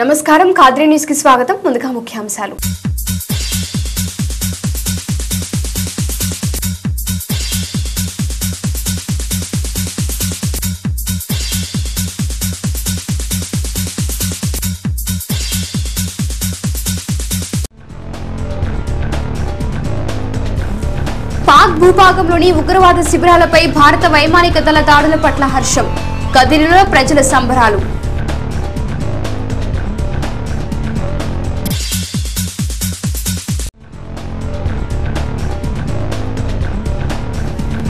నమస్కారం కాద్రి న్యూస్ కి స్వాగతం. ముందుగా ముఖ్యాంశాలు. పాక్ భూభాగంలోని ఉగ్రవాద శిబిరాలపై భారత వైమానిక దళ దాడుల పట్ల హర్షం. కదిరిలో ప్రజల సంబరాలు.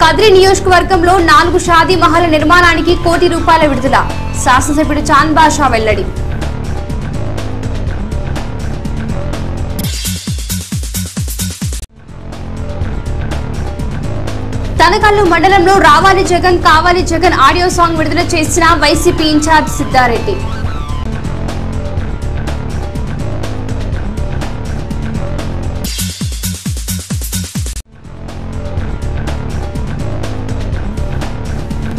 కదిరి నియోజకవర్గంలో 4 షాదీ మహల్ నిర్మాణానికి ₹1 కోటి విడుదల. శాసనసభ్యుడు చాంద్ బాషా వెల్లడి. తనకల్లు మండలంలో రావాలి జగన్ కావాలి జగన్ ఆడియో సాంగ్ విడుదల చేసిన వైసీపీ ఇన్ఛార్జ్ సిద్ధారెడ్డి.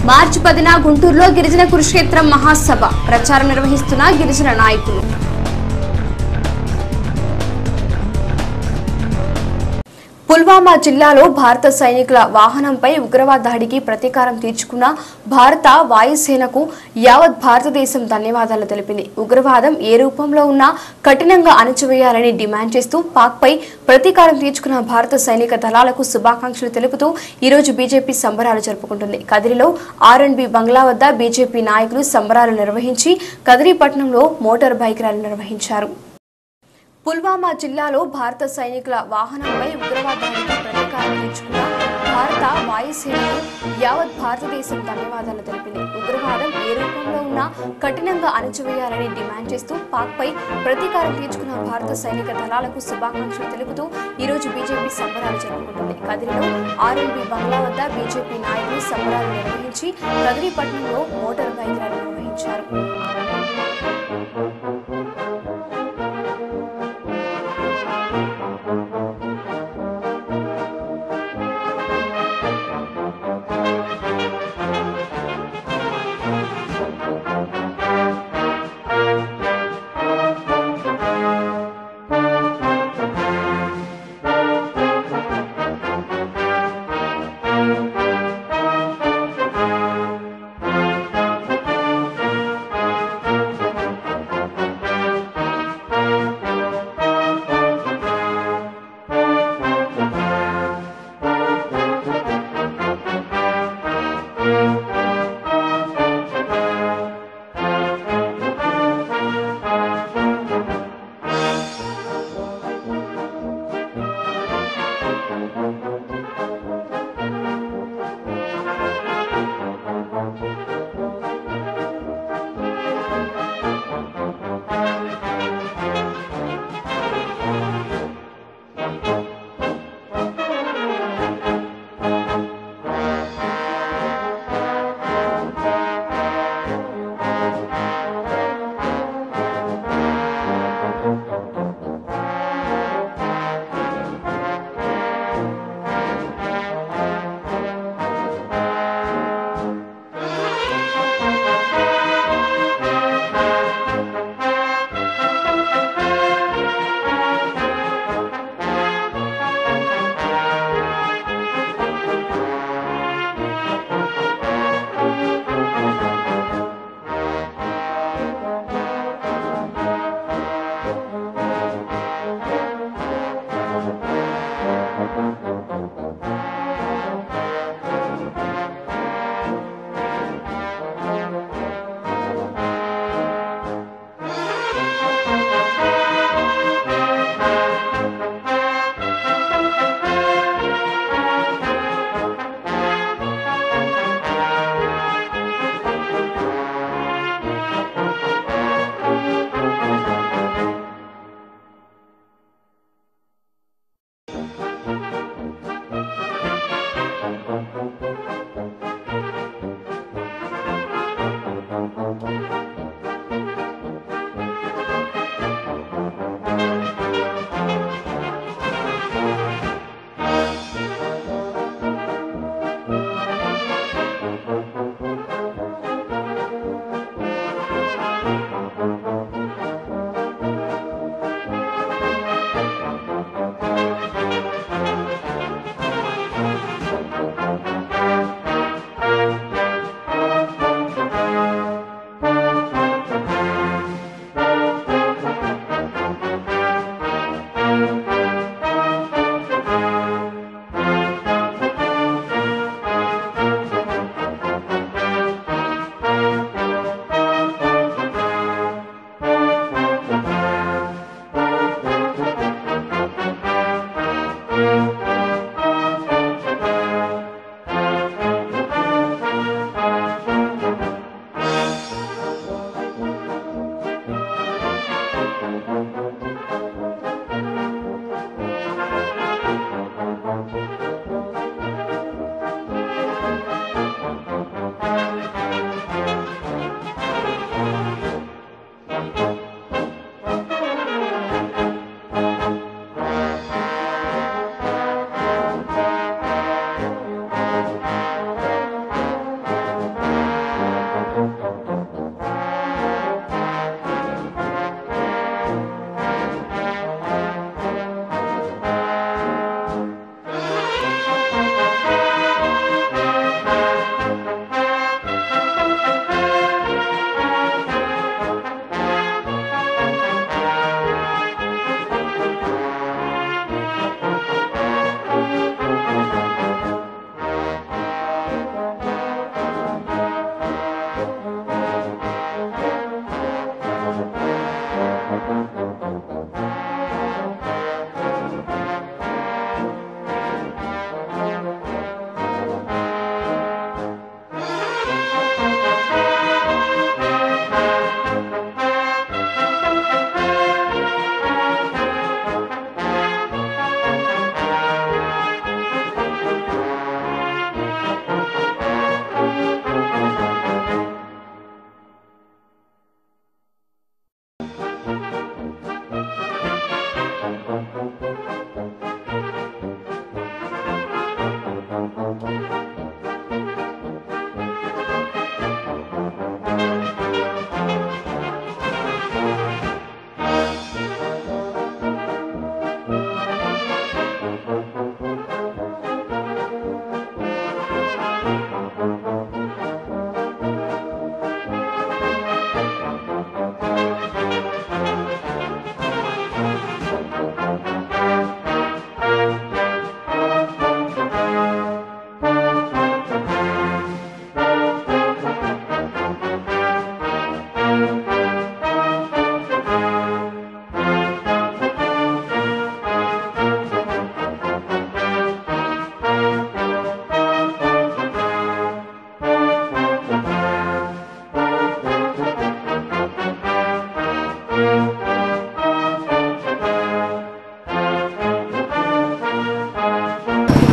మార్చి 10న గుంటూరులో గిరిజన కురుక్షేత్రం మహాసభ ప్రచారం నిర్వహిస్తున్న గిరిజన నాయకులు. పుల్వామా జిల్లాలో భారత సైనికుల వాహనంపై ఉగ్రవాద దాడికి ప్రతీకారం తీర్చుకున్న భారత వాయుసేనకు యావత్ భారతదేశం ధన్యవాదాలు తెలిపింది. ఉగ్రవాదం ఏ రూపంలో ఉన్నా కఠినంగా అణచివేయాలని డిమాండ్ చేస్తూ పాక్పై ప్రతీకారం తీర్చుకున్న భారత సైనిక దళాలకు శుభాకాంక్షలు తెలుపుతూ ఈరోజు బీజేపీ సంబరాలు జరుపుకుంటుంది. కదిరిలో R&B బంగ్లా వద్ద బీజేపీ నాయకులు సంబరాలు నిర్వహించి కదిరి పట్టణంలో మోటార్ బైక్ ర్యాలీ నిర్వహించారు. పుల్వామా జిల్లాలో భారత సైనికుల వాహనంపై ఉగ్రవాద దాడికి ప్రతీకారం తీర్చుకున్న భారత వాయుసేనకు యావత్ భారతదేశం ధన్యవాదాలు తెలిపింది. ఉగ్రవాదం ఏ రూపంలో ఉన్నా కఠినంగా అణచివేయాలని డిమాండ్ చేస్తూ పాక్పై ప్రతీకారం తీర్చుకున్న భారత సైనిక దళాలకు శుభాకాంక్షలు తెలుపుతూ ఈరోజు బీజేపీ సంబరాలు జరుపుకుంటుంది. కదిరిలో R&B బంగ్లా వద్ద బీజేపీ నాయకులు సంబరాలు నిర్వహించి కదిరి పట్టణంలో మోటార్ బైక్ ర్యాలీ నిర్వహించారు.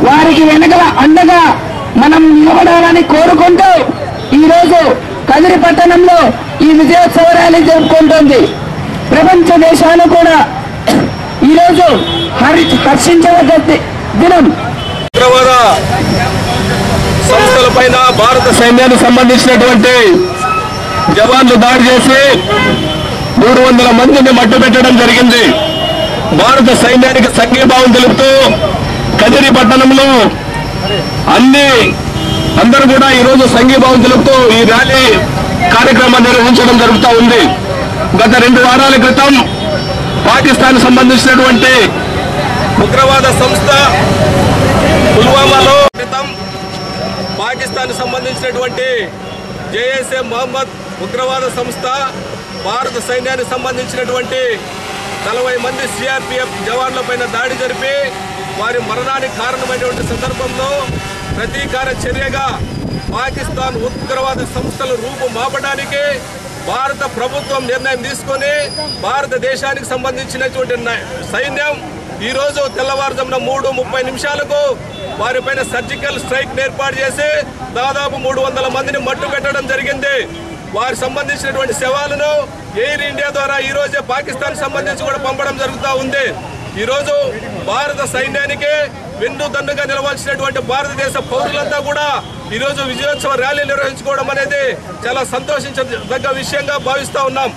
వారికి వెనకల అండగా మనం నిలబడాలని కోరుకుంటూ ఈరోజు కదిరి పట్టణంలో ఈ విజయోత్సవ ర్యాలీ జరుపుకుంటుంది. ప్రపంచ దేశాలు కూడా ఈరోజు హర్షించదగ్గ దినం. ఉగ్రవాద సంస్థలపైన భారత సైన్యానికి సంబంధించినటువంటి జవాన్లు దాడి చేసి 300 మందిని మట్టుపెట్టడం జరిగింది. భారత సైన్యానికి సంఘీభావం తెలుపుతూ కదిరి పట్టణంలో అందరూ కూడా ఈరోజు సంఘీభావం తెలుపుతూ ఈ ర్యాలీ కార్యక్రమాన్ని నిర్వహించడం జరుగుతూ ఉంది. గత 2 వారాల క్రితం పాకిస్తాన్ సంబంధించినటువంటి ఉగ్రవాద సంస్థ పుల్వామాలో పాకిస్తాన్ సంబంధించినటువంటి జైషే మహమ్మద్ ఉగ్రవాద సంస్థ భారత సైన్యానికి సంబంధించినటువంటి 40 మంది సిఆర్పిఎఫ్ జవాన్లపైన దాడి జరిపి వారి మరణానికి కారణమైనటువంటి సందర్భంలో ప్రతీకార చర్యగా పాకిస్తాన్ ఉగ్రవాద సంస్థలు రూపుమాపడానికి భారత ప్రభుత్వం నిర్ణయం తీసుకొని భారతదేశానికి సంబంధించినటువంటి సైన్యం ఈరోజు తెల్లవారుజామున 3:30 నిమిషాలకు వారిపైన సర్జికల్ స్ట్రైక్ ఏర్పాటు చేసి దాదాపు 300 మందిని మట్టుపెట్టడం జరిగింది. వారికి సంబంధించినటువంటి శవాలను ఎయిర్ ఇండియా ద్వారా ఈ రోజే పాకిస్తాన్ సంబంధించి కూడా పంపడం జరుగుతూ ఉంది. ఈరోజు భారత సైన్యానికి వెన్నుదన్నుగా నిలవాల్సినటువంటి భారతదేశ పౌరులంతా కూడా ఈరోజు విజయోత్సవ ర్యాలీ నిర్వహించుకోవడం అనేది చాలా సంతోషించదగ్గ విషయంగా భావిస్తూ ఉన్నాం.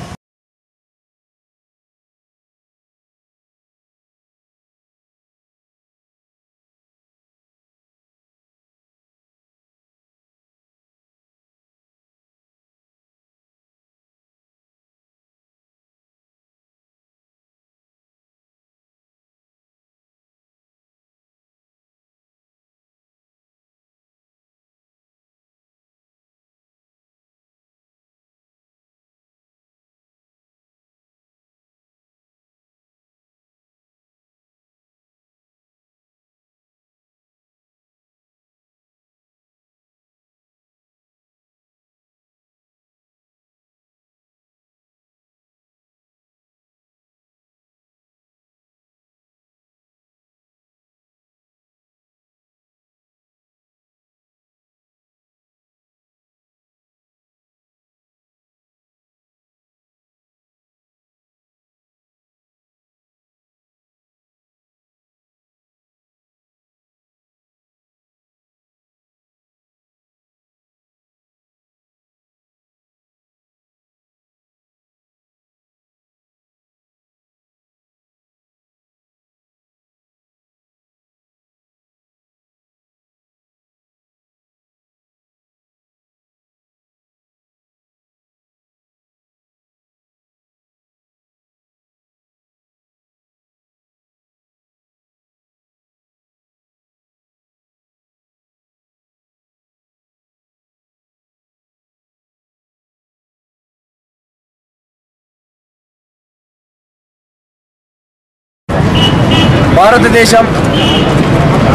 భారతదేశం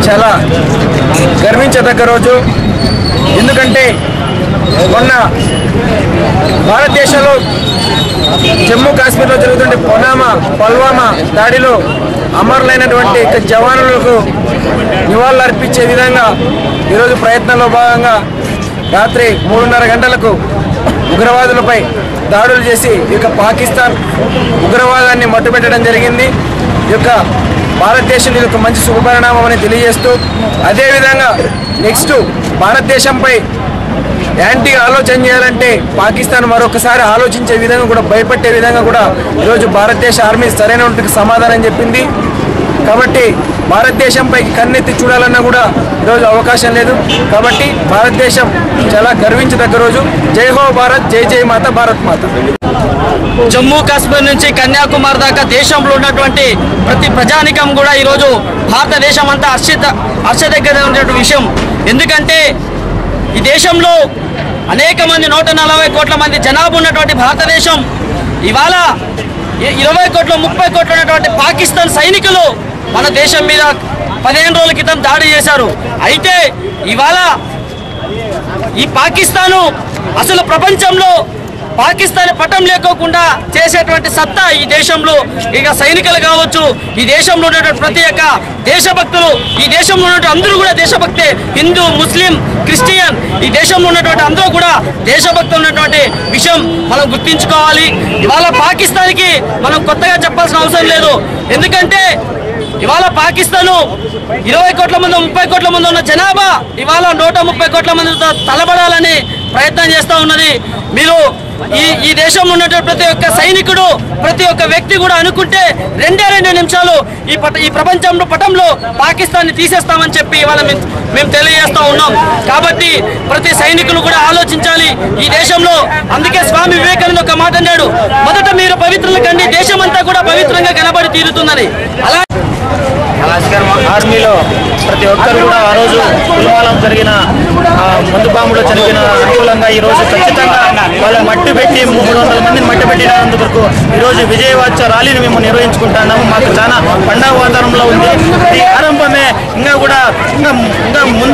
చాలా గర్వించదగ్గ రోజు. ఎందుకంటే మొన్న భారతదేశంలో జమ్మూ కాశ్మీర్లో జరుగుతుంటే పుల్వామా దాడిలో అమరులైనటువంటి జవానులకు నివాళులు అర్పించే విధంగా ఈరోజు ప్రయత్నంలో భాగంగా రాత్రి 3:30 గంటలకు ఉగ్రవాదులపై దాడులు చేసి ఈ యొక్క పాకిస్తాన్ ఉగ్రవాదాన్ని మట్టుపెట్టడం జరిగింది. ఈ యొక్క భారతదేశం ఇది ఒక మంచి శుభపరిణామం అని తెలియజేస్తూ, అదేవిధంగా నెక్స్ట్ భారతదేశంపై యాంటీ ఆలోచన చేయాలంటే పాకిస్తాన్ మరొకసారి ఆలోచించే విధంగా కూడా భయపెట్టే విధంగా కూడా ఈరోజు భారతదేశ ఆర్మీ సరైన సమాధానం చెప్పింది. కాబట్టి భారతదేశంపై కన్నెత్తి చూడాలన్నా కూడా ఈరోజు అవకాశం లేదు. కాబట్టి భారతదేశం చాలా గర్వించదగ్గ రోజు. జై హో భారత్, జై జై మాత, భారత్ మాత. జమ్మూ కాశ్మీర్ నుంచి కన్యాకుమారి దాకా దేశంలో ఉన్నటువంటి ప్రతి ప్రజానికం కూడా ఈరోజు భారతదేశం అంతా హర్షదగ్గర విషయం. ఎందుకంటే ఈ దేశంలో అనేక మంది 140 కోట్ల మంది జనాభా ఉన్నటువంటి భారతదేశం ఇవాళ 20 కోట్ల 30 కోట్ల ఉన్నటువంటి పాకిస్తాన్ సైనికులు మన దేశం మీద 15 రోజుల క్రితం దాడి చేశారు. అయితే ఇవాళ ఈ పాకిస్తాను అసలు ప్రపంచంలో పాకిస్తాన్ పటం లేకోకుండా చేసేటువంటి సత్తా ఈ దేశంలో ఇక సైనికులు కావచ్చు, ఈ దేశంలో ఉన్నటువంటి ప్రతి ఒక్క దేశభక్తులు, ఈ దేశంలో ఉన్నటువంటి అందరూ కూడా దేశభక్తే. హిందూ, ముస్లిం, క్రిస్టియన్, ఈ దేశంలో ఉన్నటువంటి అందరూ కూడా దేశభక్తులు ఉన్నటువంటి విషయం మనం గుర్తించుకోవాలి. ఇవాళ పాకిస్తాన్కి మనం కొత్తగా చెప్పాల్సిన అవసరం లేదు. ఎందుకంటే ఇవాళ పాకిస్తాను 20 కోట్ల మంది 30 కోట్ల మంది ఉన్న జనాభా ఇవాళ 130 కోట్ల మందితో తలబడాలని ప్రయత్నం చేస్తూ ఉన్నది. మీరు ఈ దేశంలో ఉన్నటువంటి ప్రతి ఒక్క సైనికుడు, ప్రతి ఒక్క వ్యక్తి కూడా అనుకుంటే 2 నిమిషాలు ఈ ప్రపంచంలో పటంలో పాకిస్తాన్ని తీసేస్తామని చెప్పి ఇవాళ మేము తెలియజేస్తూ ఉన్నాం. కాబట్టి ప్రతి సైనికులు కూడా ఆలోచించాలి ఈ దేశంలో. అందుకే స్వామి వివేకానంద ఒక మాట అన్నాడు, మొదట మీరు పవిత్రుల కండి, దేశం అంతా కూడా పవిత్రంగా కనబడి తీరుతుందని. అలా ఆర్మీలో ప్రతి ఒక్కరు కూడా ఆ రోజు పుల్వామాలో జరిగిన మందు బాంబులో చనిపోయిన అనుకూలంగా ఈరోజు ఖచ్చితంగా వాళ్ళు మట్టి పెట్టి 300 మందిని మట్టి పెట్టినందుకు ఈరోజు విజయవాడ ర్యాలీని మేము నిర్వహించుకుంటున్నాము. మాకు చాలా పండగ వాతావరణంలో ఉంది. ఈ ఆరంభమే ఇంకా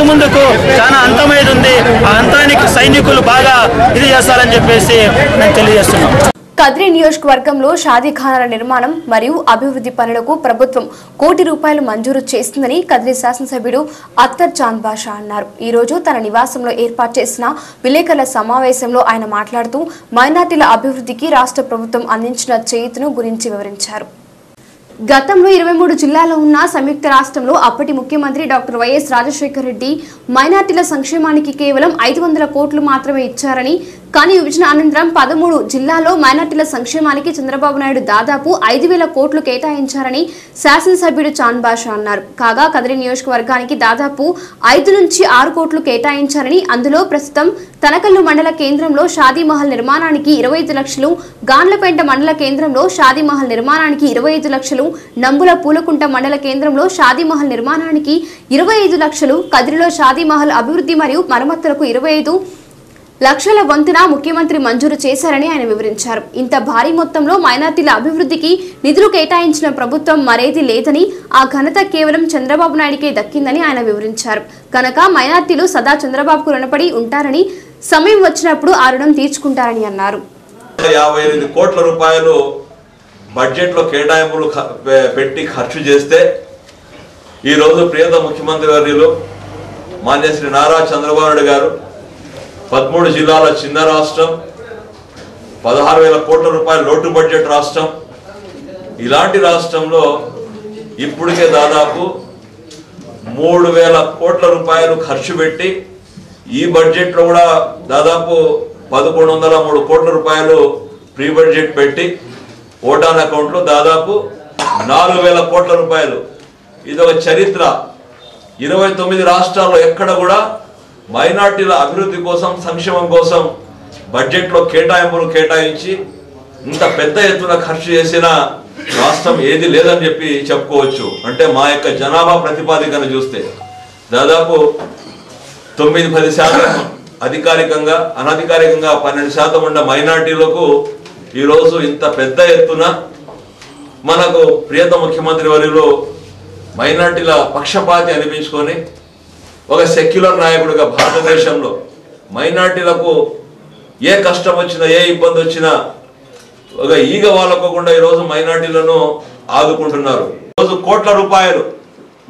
ముందుకు చాలా అంతమైంది ఉంది. ఆ అంతానికి సైనికులు బాగా ఇది చేస్తారని చెప్పేసి మేము తెలియజేస్తున్నాం. కద్రి నియోజకవర్గంలో షాదీఖానాల నిర్మాణం మరియు అభివృద్ధి పనులకు ప్రభుత్వం ₹1 కోటి మంజూరు చేస్తుందని కద్రి శాసనసభ్యుడు అత్తర్ చాంద్ బాషా అన్నారు. ఈ రోజు తన నివాసంలో ఏర్పాటు చేసిన విలేకరుల సమావేశంలో ఆయన మాట్లాడుతూ మైనార్టీల అభివృద్ధికి రాష్ట్ర ప్రభుత్వం అందించిన చేయూతను గురించి వివరించారు. గతంలో 23 జిల్లాల్లో ఉన్న సంయుక్త రాష్ట్రంలో అప్పటి ముఖ్యమంత్రి డాక్టర్ వైఎస్ రాజశేఖర రెడ్డి మైనార్టీల సంక్షేమానికి కేవలం 500 కోట్లు మాత్రమే ఇచ్చారని, కానీ విభజన అనంతరం 13 జిల్లాల్లో మైనార్టీల సంక్షేమానికి చంద్రబాబు నాయుడు దాదాపు 5,000 కోట్లు కేటాయించారని శాసనసభ్యుడు చాంద్ బాషా అన్నారు. కాగా కదిరి నియోజకవర్గానికి దాదాపు 5 నుంచి 6 కోట్లు కేటాయించారని, అందులో ప్రస్తుతం తనకల్లు మండల కేంద్రంలో షాదీమహల్ నిర్మాణానికి 25 లక్షలు, గాండ్లపేంట మండల కేంద్రంలో షాదీమహల్ నిర్మాణానికి 25 లక్షలు, నంబుల పూలకుంట మండల కేంద్రంలో షాదీమహల్ నిర్మాణానికి 25 లక్షలు, కదిరిలో షాదీమహల్ అభివృద్ధి మరియు మరమ్మతులకు 25 లక్షల వంతున ముఖ్యమంత్రి మంజూరు చేశారని ఆయన వివరించారు. ఇంత భారీ మొత్తంలో మైనార్టీల అభివృద్ధికి నిధులు కేటాయించిన ప్రభుత్వం మరేది లేదని, ఆ ఘనత కేవలం చంద్రబాబు నాయుడికే దక్కిందని ఆయన వివరించారు. కనుక మైనార్టీలు సదా చంద్రబాబుకు రుణపడి ఉంటారని, సమయం వచ్చినప్పుడు ఆ రుణం తీర్చుకుంటారని అన్నారు. 58 కోట్ల రూపాయలు బడ్జెట్లో కేటాయింపులు పెట్టి ఖర్చు చేస్తే ఈరోజు ప్రియత ముఖ్యమంత్రి వర్యులు మాన్య శ్రీ నారా చంద్రబాబు నాయుడు గారు 13 జిల్లాల చిన్న రాష్ట్రం, 16,000 కోట్ల రూపాయల లోటు బడ్జెట్ రాష్ట్రం, ఇలాంటి రాష్ట్రంలో ఇప్పటికే దాదాపు 3,000 కోట్ల రూపాయలు ఖర్చు పెట్టి ఈ బడ్జెట్లో కూడా దాదాపు 1,103 కోట్ల రూపాయలు ప్రీ బడ్జెట్ పెట్టి ఓటాన్ అకౌంట్లో దాదాపు 4,000 కోట్ల రూపాయలు. ఇది ఒక చరిత్ర. 29 రాష్ట్రాల్లో ఎక్కడ కూడా మైనార్టీల అభివృద్ధి కోసం, సంక్షేమం కోసం బడ్జెట్లో కేటాయింపులు కేటాయించి ఇంత పెద్ద ఎత్తున ఖర్చు చేసిన రాష్ట్రం ఏది లేదని చెప్పి చెప్పుకోవచ్చు. అంటే మా యొక్క జనాభా ప్రతిపాదికను చూస్తే దాదాపు 9-10% అధికారికంగా, అనధికారికంగా 12% ఉన్న మైనార్టీలకు ఈరోజు ఇంత పెద్ద ఎత్తున మనకు ప్రియత ముఖ్యమంత్రి వర్యులు మైనార్టీల పక్షపాతి అనిపించుకొని ఒక సెక్యులర్ నాయకుడిగా భారతదేశంలో మైనార్టీలకు ఏ కష్టం వచ్చినా, ఏ ఇబ్బంది వచ్చినా ఒక ఈగ వాళ్ళకోకుండా ఈరోజు మైనార్టీలను ఆదుకుంటున్నారు. ఈరోజు కోట్ల రూపాయలు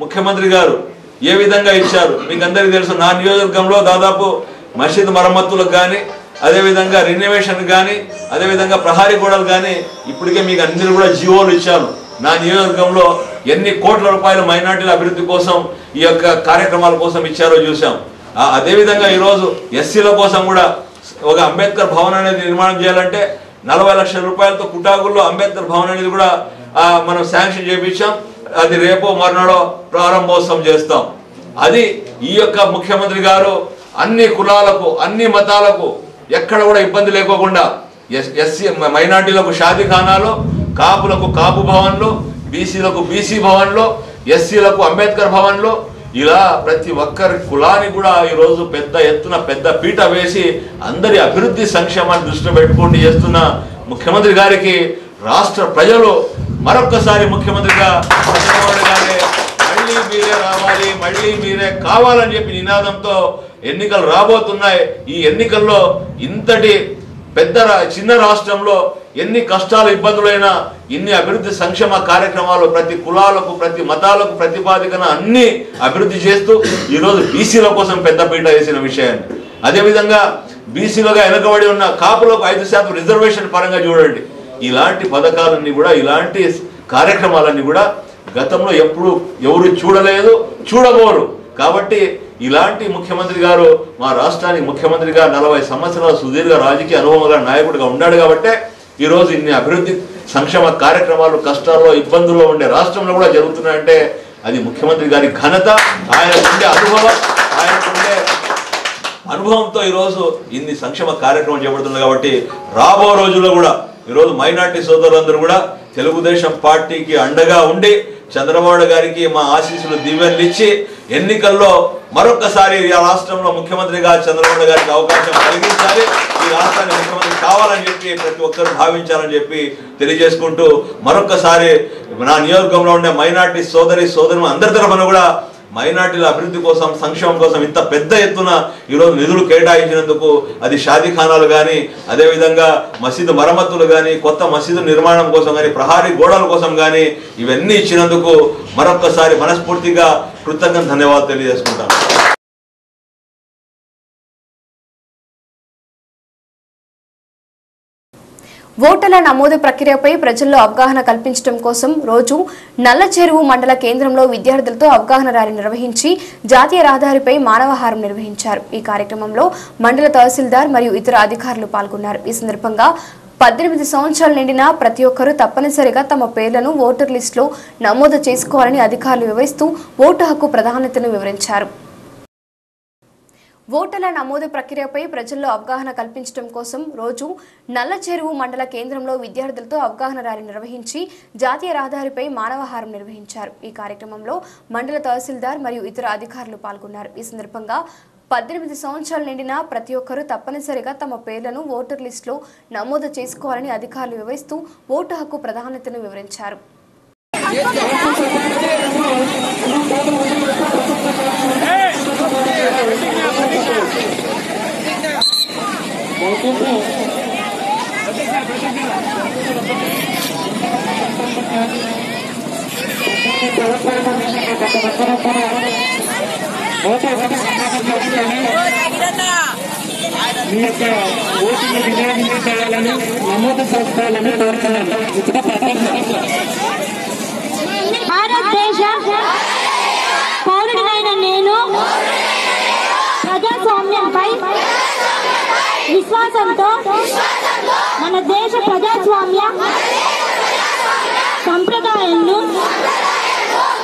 ముఖ్యమంత్రి గారు ఏ విధంగా ఇచ్చారు మీకు అందరికీ తెలుసు. నా నియోజకవర్గంలో దాదాపు మసీద్ మరమ్మతులకు కానీ, అదేవిధంగా రినోవేషన్ కానీ, అదేవిధంగా ప్రహారీ గోడలు కానీ ఇప్పటికే మీకు అందరూ కూడా జీవోలు ఇచ్చారు. నా నియోజకవర్గంలో ఎన్ని కోట్ల రూపాయలు మైనార్టీల అభివృద్ధి కోసం ఈ యొక్క కార్యక్రమాల కోసం ఇచ్చారో చూసాం. అదేవిధంగా ఈరోజు ఎస్సీల కోసం కూడా ఒక అంబేద్కర్ భవన్ అనేది నిర్మాణం చేయాలంటే 40 లక్షల రూపాయలతో కుటాగుల్లో అంబేద్కర్ భవన్ అనేది కూడా మనం శాంక్షన్ చేయించాం. అది రేపో మర్నాడో ప్రారంభోత్సవం చేస్తాం. అది ఈ యొక్క ముఖ్యమంత్రి గారు అన్ని కులాలకు అన్ని మతాలకు ఎక్కడ కూడా ఇబ్బంది లేకోకుండా ఎస్సీ మైనార్టీలకు షాదీఖానాలు, కాపులకు కాపు భవన్లు, బీసీలకు బీసీ భవన్లు, ఎస్సీలకు అంబేద్కర్ భవన్లు, ఇలా ప్రతి ఒక్కరి కులానికి కూడా ఈరోజు పెద్ద ఎత్తున పెద్ద పీట వేసి అందరి అభివృద్ధి సంక్షేమాన్ని దృష్టిలో పెట్టుకుంటూ చేస్తున్న ముఖ్యమంత్రి గారికి రాష్ట్ర ప్రజలు మరొక్కసారి ముఖ్యమంత్రిగా మళ్ళీ మీరే రావాలి, మళ్ళీ మీరే కావాలని చెప్పి నినాదంతో ఎన్నికలు రాబోతున్నాయి. ఈ ఎన్నికల్లో ఇంతటి చిన్న రాష్ట్రంలో ఎన్ని కష్టాలు ఇబ్బందులైనా ఇన్ని అభివృద్ధి సంక్షేమ కార్యక్రమాలు ప్రతి కులాలకు ప్రతి మతాలకు ప్రతిపాదికన అన్ని అభివృద్ధి చేస్తూ ఈరోజు బీసీల కోసం పెద్దపీట వేసిన విషయాన్ని, అదేవిధంగా బీసీలుగా వెనకబడి ఉన్న కాపులకు 5% రిజర్వేషన్ పరంగా చూడండి. ఇలాంటి పథకాలన్నీ కూడా ఇలాంటి కార్యక్రమాలన్నీ కూడా గతంలో ఎప్పుడు ఎవరు చూడలేదు, చూడబోరు. కాబట్టి ఇలాంటి ముఖ్యమంత్రి గారు మా రాష్ట్రానికి ముఖ్యమంత్రిగా 40 సంవత్సరాల సుదీర్ఘ రాజకీయ అనుభవం గల నాయకుడిగా ఉన్నాడు. కాబట్టే ఈరోజు ఇన్ని అభివృద్ధి సంక్షేమ కార్యక్రమాలు కష్టాల్లో ఇబ్బందుల్లో ఉండే రాష్ట్రంలో కూడా జరుగుతున్నాయంటే అది ముఖ్యమంత్రి గారి ఘనత, ఆయనకుండే అనుభవంతో ఈరోజు ఇన్ని సంక్షేమ కార్యక్రమాలు చేపడుతుంది. కాబట్టి రాబో రోజుల్లో కూడా ఈరోజు మైనార్టీ సోదరులందరూ కూడా తెలుగుదేశం పార్టీకి అండగా ఉండి చంద్రబాబు గారికి మా ఆశీస్సులు దీవెనలు ఇచ్చి ఎన్నికల్లో మరొకసారి ఈ రాష్ట్రంలో ముఖ్యమంత్రిగా చంద్రబాబు గారికి అవకాశం కలిగించాలి, ఈ రాష్ట్రానికి ముఖ్యమంత్రి కావాలని చెప్పి ప్రతి ఒక్కరు భావించాలని చెప్పి తెలియజేసుకుంటూ మరొకసారి నా నియోజకవర్గంలో ఉండే మైనార్టీ సోదరులు అందరి తరఫున కూడా మైనార్టీల అభివృద్ధి కోసం సంక్షేమం కోసం ఇంత పెద్ద ఎత్తున ఈరోజు నిధులు కేటాయించినందుకు అది షాదీఖానాలు కానీ అదేవిధంగా మసీదు మరమ్మతులు కానీ కొత్త మసీదు నిర్మాణం కోసం కానీ ప్రహారీ గోడల కోసం కానీ ఇవన్నీ ఇచ్చినందుకు మరొక్కసారి మనస్ఫూర్తిగా కృతజ్ఞత ధన్యవాదాలు తెలియజేసుకుంటాను. ఓటర్ల నమోదు ప్రక్రియపై ప్రజల్లో అవగాహన కల్పించడం కోసం రోజు నల్లచెరువు మండల కేంద్రంలో విద్యార్థులతో అవగాహన ర్యాలీ నిర్వహించి జాతీయ రహదారిపై మానవహారం నిర్వహించారు. ఈ కార్యక్రమంలో మండల తహసీల్దార్ మరియు ఇతర అధికారులు పాల్గొన్నారు. ఈ సందర్భంగా 18 సంవత్సరాలు నిండిన ప్రతి ఒక్కరూ తప్పనిసరిగా తమ పేర్లను ఓటర్ లిస్టులో నమోదు చేసుకోవాలని అధికారులు వివరిస్తూ ఓటు హక్కు ప్రాధాన్యతను వివరించారు. ఓటర్ల నమోదు ప్రక్రియపై ప్రజల్లో అవగాహన కల్పించడం కోసం రోజు నల్లచెరువు మండల కేంద్రంలో విద్యార్థులతో అవగాహన ర్యాలీ నిర్వహించి జాతీయ రహదారిపై మానవహారం నిర్వహించారు. ఈ కార్యక్రమంలో మండల తహసీల్దార్ మరియు ఇతర అధికారులు పాల్గొన్నారు. ఈ సందర్భంగా 18 సంవత్సరాలు నిండిన ప్రతి ఒక్కరూ తప్పనిసరిగా తమ పేర్లను ఓటర్ లిస్టులో నమోదు చేసుకోవాలని అధికారులు వివరిస్తూ ఓటు హక్కు ప్రాధాన్యతను వివరించారు. మీ యొక్క ఓటును వినియోగించుకోవాలని నమోదు చేసుకోవాలని కోరుతున్నాను. భారతదేశ పౌరుడినైన నేను ప్రజాస్వామ్యంపై విశ్వాసంతో మన దేశ ప్రజాస్వామ్య సంప్రదాయాలను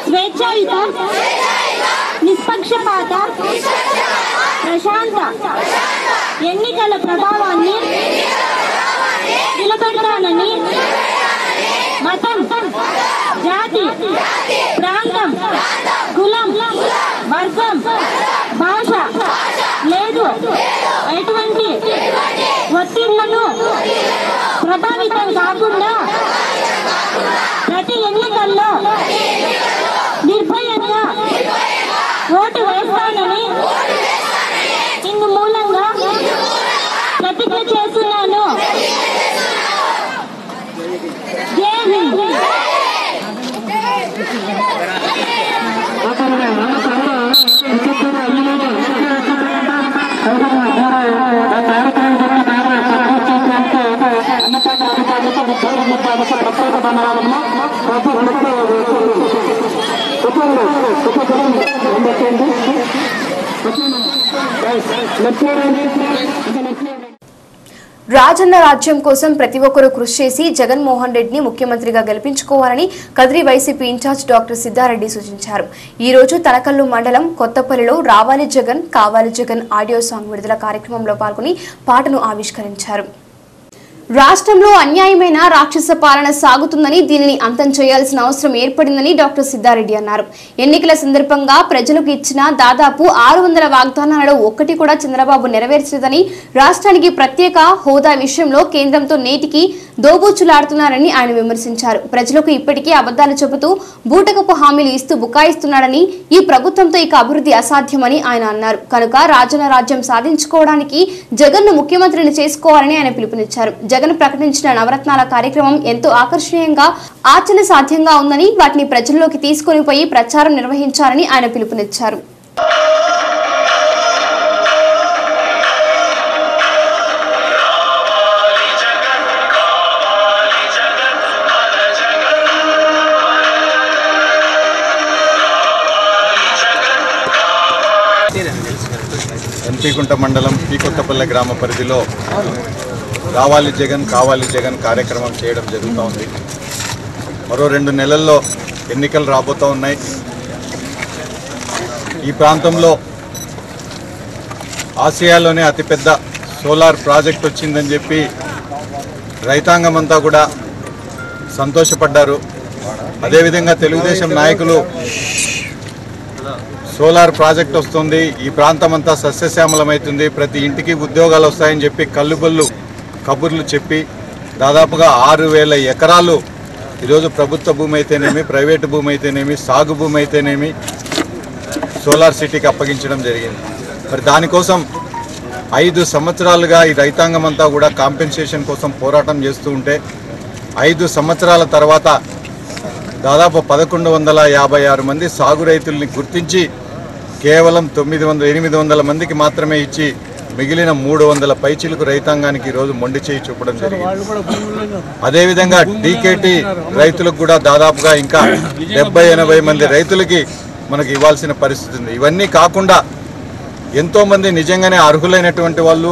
స్వేచ్ఛాయుత నిష్పక్షపాత ప్రశాంత ఎన్నికల ప్రభావాన్ని నిలబెడతానని మతం, జాతి, ప్రాంతం, కులం, వర్గం, భాష లేదు ఎటువంటి ఒత్తిళ్లను ప్రభావితం కాకుండా ప్రతి ఎన్నికల్లో నిర్భయంగా ఓటు వేస్తానని ఇందు మూలంగా ప్రతిజ్ఞ చేస్తున్నాను. జై హింద్. రాజన్న రాజ్యం కోసం ప్రతి ఒక్కరూ కృషి చేసి జగన్మోహన్ రెడ్డిని ముఖ్యమంత్రిగా గెలిపించుకోవాలని కదిరి వైసీపీ ఇన్ఛార్జ్ డాక్టర్ సిద్ధారెడ్డి సూచించారు. ఈ రోజు తలకల్లు మండలం కొత్తపల్లిలో రావాలి జగన్ కావాలి జగన్ ఆడియో సాంగ్ విడుదల కార్యక్రమంలో పాల్గొని పాటను ఆవిష్కరించారు. రాష్ట్రంలో అన్యాయమైన రాక్షస పాలన సాగుతుందని దీనిని అంతం చేయాల్సిన అవసరం ఏర్పడిందని డాక్టర్ సిద్ధారెడ్డి అన్నారు. ఎన్నికల సందర్భంగా ప్రజలకు ఇచ్చిన దాదాపు 600 వాగ్దానాలలో ఒక్కటి కూడా చంద్రబాబు నెరవేర్చలేదని, రాష్ట్రానికి ప్రత్యేక హోదా విషయంలో కేంద్రంతో నేటికి దోబూచులాడుతున్నారని ఆయన విమర్శించారు. ప్రజలకు ఇప్పటికీ అబద్ధాలు చెబుతూ బూటకపు హామీలు ఇస్తూ బుకాయిస్తున్నాడని, ఈ ప్రభుత్వంతో ఇక అభివృద్ధి అసాధ్యమని ఆయన అన్నారు. కనుక రాజన్న రాజ్యం సాధించుకోవడానికి జగన్ను ముఖ్యమంత్రిని చేసుకోవాలని ఆయన పిలుపునిచ్చారు. జగన్ ప్రకటించిన నవరత్నాల కార్యక్రమం ఎంతో ఆకర్షణీయంగా ఆచరణ సాధ్యంగా ఉందని, వాటిని ప్రజల్లోకి తీసుకొని పోయి ప్రచారం నిర్వహించాలని ఆయన పిలుపునిచ్చారు. ఎంపీకుంట మండలం పి కొత్తపల్లె గ్రామ పరిధిలో రావాలి జగన్ కావాలి జగన్ కార్యక్రమం చేయడం జరుగుతూ ఉంది. మరో 2 నెలల్లో ఎన్నికలు రాబోతూ ఉన్నాయి. ఈ ప్రాంతంలో ఆసియాలోనే అతిపెద్ద సోలార్ ప్రాజెక్ట్ వచ్చిందని చెప్పి రైతాంగం అంతా కూడా సంతోషపడ్డారు. అదేవిధంగా తెలుగుదేశం నాయకులు సోలార్ ప్రాజెక్ట్ వస్తుంది, ఈ ప్రాంతం అంతా సస్యశ్యామలమవుతుంది, ప్రతి ఇంటికి ఉద్యోగాలు వస్తాయని చెప్పి కల్లుబొల్లు కబుర్లు చెప్పి దాదాపుగా 6,000 ఎకరాలు ఈరోజు ప్రభుత్వ భూమి అయితేనేమి, ప్రైవేటు భూమి అయితేనేమి, సాగు భూమి అయితేనేమి సోలార్ సిటీకి అప్పగించడం జరిగింది. మరి దానికోసం 5 సంవత్సరాలుగా ఈ రైతాంగం అంతా కూడా కాంపెన్సేషన్ కోసం పోరాటం చేస్తూ ఉంటే 5 సంవత్సరాల తర్వాత దాదాపు 1156 మంది సాగు రైతుల్ని గుర్తించి కేవలం 800 మందికి మాత్రమే ఇచ్చి మిగిలిన 300 పైచిలకు రైతాంగానికి ఈరోజు మొండి చేయి చూపడం జరిగింది. అదేవిధంగా డీకేటీ రైతులకు కూడా దాదాపుగా ఇంకా 70-80 మంది రైతులకి మనకి ఇవ్వాల్సిన పరిస్థితి ఉంది. ఇవన్నీ కాకుండా ఎంతోమంది నిజంగానే అర్హులైనటువంటి వాళ్ళు,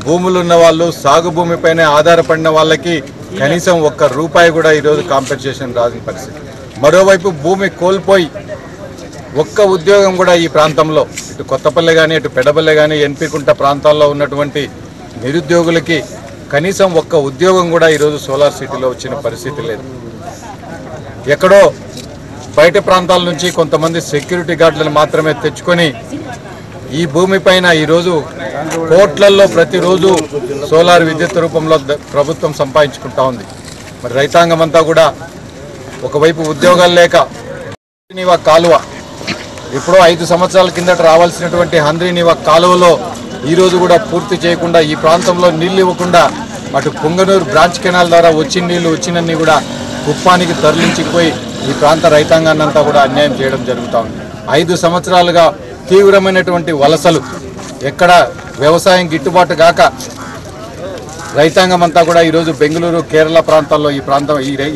భూములు ఉన్న వాళ్ళు, సాగు భూమిపైనే ఆధారపడిన వాళ్ళకి కనీసం ₹1 కూడా ఈరోజు కాంపెన్సేషన్ రాని పరిస్థితి. మరోవైపు భూమి కోల్పోయి ఒక్క ఉద్యోగం కూడా ఈ ప్రాంతంలో ఇటు కొత్తపల్లె కానీ ఇటు పెడపల్లె కానీ ఎన్పికుంట ప్రాంతాల్లో ఉన్నటువంటి నిరుద్యోగులకి కనీసం ఒక్క ఉద్యోగం కూడా ఈరోజు సోలార్ సిటీలో వచ్చిన పరిస్థితి లేదు. ఎక్కడో బయట ప్రాంతాల నుంచి కొంతమంది సెక్యూరిటీ గార్డులను మాత్రమే తెచ్చుకొని ఈ భూమిపైన ఈరోజు కోట్లల్లో ప్రతిరోజు సోలార్ విద్యుత్ రూపంలో ప్రభుత్వం సంపాదించుకుంటా ఉంది. మరి రైతాంగం అంతా కూడా ఒకవైపు ఉద్యోగాలు లేక కాలువ ఎప్పుడో 5 సంవత్సరాల కిందట రావాల్సినటువంటి హంద్రీనివా కాలువలో ఈరోజు కూడా పూర్తి చేయకుండా ఈ ప్రాంతంలో నీళ్ళు ఇవ్వకుండా అటు పుంగనూరు బ్రాంచ్ కెనాల్ ద్వారా వచ్చిన నీళ్లు వచ్చినన్ని కూడా కుప్పానికి తరలించిపోయి ఈ ప్రాంత రైతాంగాన్ని అంతా కూడా అన్యాయం చేయడం జరుగుతూ ఉంది. 5 సంవత్సరాలుగా తీవ్రమైనటువంటి వలసలు, ఎక్కడ వ్యవసాయం గిట్టుబాటు కాక రైతాంగం అంతా కూడా ఈరోజు బెంగళూరు, కేరళ ప్రాంతాల్లో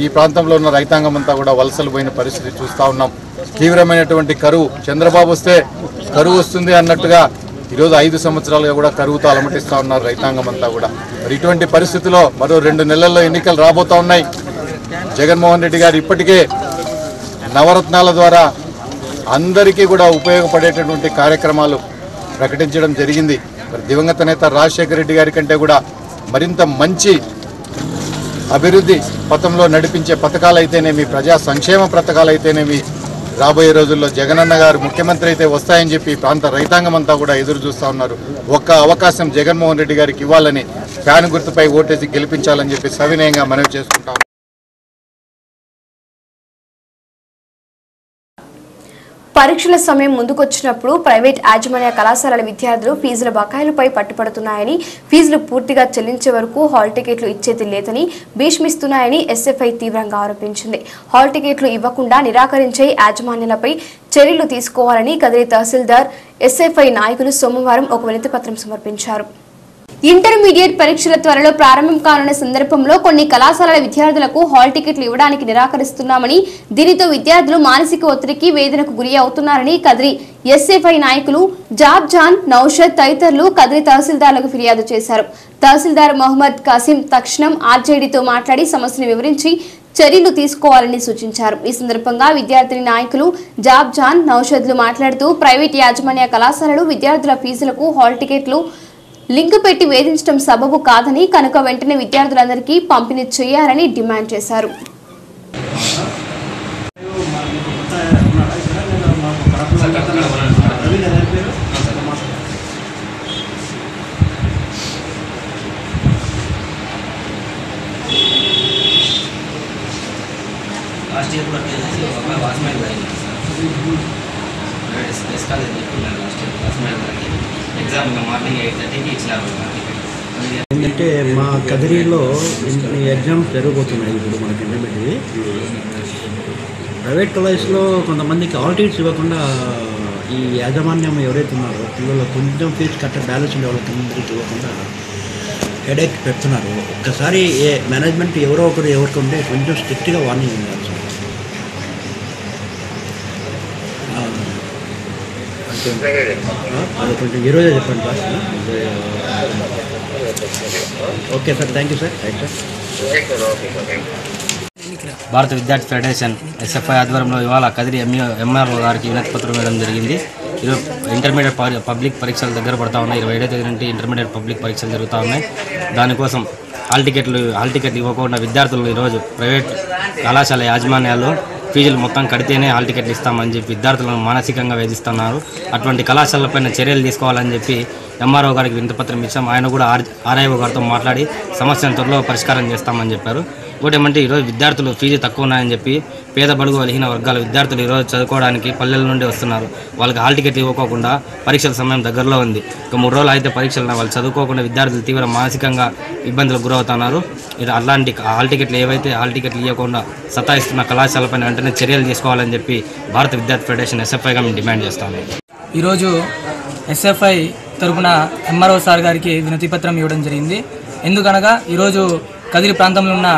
ఈ ప్రాంతంలో ఉన్న రైతాంగం అంతా కూడా వలసలు పోయిన పరిస్థితి చూస్తూ ఉన్నాం. తీవ్రమైనటువంటి కరువు, చంద్రబాబు వస్తే కరువు వస్తుంది అన్నట్టుగా ఈరోజు 5 సంవత్సరాలుగా కూడా కరువుతో అలమటిస్తూ ఉన్నారు రైతాంగం అంతా కూడా. మరి ఇటువంటి పరిస్థితిలో మరో 2 నెలల్లో ఎన్నికలు రాబోతూ ఉన్నాయి. జగన్మోహన్ రెడ్డి గారు ఇప్పటికే నవరత్నాల ద్వారా అందరికీ కూడా ఉపయోగపడేటటువంటి కార్యక్రమాలు ప్రకటించడం జరిగింది. మరి దివంగత నేత రాజశేఖర రెడ్డి గారి కంటే కూడా మరింత మంచి అభివృద్ధి పథంలో నడిపించే పథకాలు అయితేనేమి, ప్రజా సంక్షేమ పథకాలు అయితేనేమి రాబోయే రోజుల్లో జగనన్న గారు ముఖ్యమంత్రి అయితే వస్తాయని చెప్పి ప్రాంత రైతాంగం అంతా కూడా ఎదురు చూస్తూ ఉన్నారు. ఒక్క అవకాశం జగన్మోహన్ రెడ్డి గారికి ఇవ్వాలని, ఫ్యాన్ గుర్తుపై ఓటేసి గెలిపించాలని చెప్పి సవినయంగా మనవి చేసుకుంటాం. పరీక్షల సమయం ముందుకొచ్చినప్పుడు ప్రైవేట్ యాజమాన్య కళాశాలల విద్యార్థులు ఫీజుల బకాయిలపై పట్టుపడుతున్నాయని, ఫీజులు పూర్తిగా చెల్లించే వరకు హాల్ టికెట్లు ఇచ్చేది లేదని భీష్మిస్తున్నాయని ఎస్ఎఫ్ఐ తీవ్రంగా ఆరోపించింది. హాల్ టికెట్లు ఇవ్వకుండా నిరాకరించే యాజమాన్యాలపై చర్యలు తీసుకోవాలని కదిరి తహసీల్దార్ ఎస్ఎఫ్ఐ నాయకులు సోమవారం ఒక వినతి పత్రం సమర్పించారు. ఇంటర్మీడియట్ పరీక్షల త్వరలో ప్రారంభం కానున్న సందర్భంలో కొన్ని కళాశాలల విద్యార్థులకు హాల్ టికెట్లు ఇవ్వడానికి నిరాకరిస్తున్నామని, దీనితో విద్యార్థులు మానసిక ఒత్తిడికి వేదనకు గురి అవుతున్నారని కదిరి ఎస్ఎఫ్ఐ నాయకులు జాబ్ జాన్, నౌషద్ తదితరులు కదిరి తహసీల్దార్లకు ఫిర్యాదు చేశారు. తహసీల్దార్ మొహమ్మద్ కాసిం తక్షణం ఆర్జేడీతో మాట్లాడి సమస్యను వివరించి చర్యలు తీసుకోవాలని సూచించారు. ఈ సందర్భంగా విద్యార్థిని నాయకులు జాబ్ జాన్, నౌషద్లు మాట్లాడుతూ ప్రైవేట్ యాజమాన్య కళాశాలలు విద్యార్థుల ఫీజులకు హాల్ టికెట్లు లింకు పెట్టి వేధించడం సబబు కాదని, కనుక వెంటనే విద్యార్థులందరికీ పంపిణీ చేయాలని డిమాండ్ చేశారు. ఏంటంటే మా కదిరిలో ఎగ్జామ్స్ జరగబోతున్నాయి. ఇప్పుడు మనకి ఇంటర్మీడియట్ ప్రైవేట్ కాలేజ్లో కొంతమందికి హాల్ టికెట్స్ ఇవ్వకుండా ఈ యాజమాన్యం ఎవరైతే ఉన్నారో పిల్లలు కొంచెం ఫీజు బ్యాలెన్స్ ఉండే వాళ్ళకి ఇవ్వకుండా హెడేక్ పెడుతున్నారు. ఒక్కసారి మేనేజ్మెంట్ ఎవరికి ఉంటే కొంచెం స్ట్రిక్ట్గా వార్నింగ్ ఉండాలి సార్. అది కొంచెం ఈరోజే చెప్పండి sir. Okay sir, thank you sir. భారత విద్యార్థి ఫెడరేషన్ ఎస్ఎఫ్ఐ ఆధ్వర్యంలో ఇవాళ కదిరి ఎంఆర్ఓ గారికి వినతి పత్రం ఇవ్వడం జరిగింది. ఈరోజు ఇంటర్మీడియట్ పబ్లిక్ పరీక్షలు దగ్గర పడతా ఉన్నాయి. 27వ తేదీ నుండి ఇంటర్మీడియట్ పబ్లిక్ పరీక్షలు జరుగుతూ ఉన్నాయి. దానికోసం హాల్ టికెట్లు ఇవ్వకుండా విద్యార్థులు ఈరోజు ప్రైవేట్ కళాశాల యాజమాన్యాలు ఫీజులు మొత్తం కడితేనే హాల్ టికెట్లు ఇస్తామని చెప్పి విద్యార్థులను మానసికంగా వేధిస్తున్నారు. అటువంటి కళాశాలపైన చర్యలు తీసుకోవాలని చెప్పి ఎంఆర్ఓ గారికి వినతిపత్రం ఇచ్చాం. ఆయన కూడా ఆర్ఐఓ గారితో మాట్లాడి సమస్యను త్వరలో పరిష్కారం చేస్తామని చెప్పారు. ఇంకోటి ఏమంటే ఈరోజు విద్యార్థులు ఫీజు తక్కువ ఉన్నాయని చెప్పి పేద బడుగు బలహీన వర్గాల విద్యార్థులు ఈరోజు చదువుకోవడానికి పల్లెల నుండి వస్తున్నారు. వాళ్ళకి హాల్ టికెట్లు ఇవ్వకోకుండా పరీక్షల సమయం దగ్గరలో ఉంది. ఒక 3 రోజులు అయితే పరీక్షలు వాళ్ళు చదువుకోకుండా విద్యార్థులు తీవ్ర మానసికంగా ఇబ్బందులకు గురవుతున్నారు. ఇది అలాంటి హాల్ టికెట్లు హాల్ టికెట్లు ఇవ్వకుండా సతాయిస్తున్న కళాశాలపైన వెంటనే చర్యలు తీసుకోవాలని చెప్పి భారత విద్యార్థి ఫెడరేషన్ ఎస్ఎఫ్ఐగా మేము డిమాండ్ చేస్తాము. ఈరోజు ఎస్ఎఫ్ఐ తరఫున ఎంఆర్ఓ సార్ గారికి వినతి పత్రం ఇవ్వడం జరిగింది. ఎందుకనగా ఈరోజు కదిరి ప్రాంతంలో ఉన్న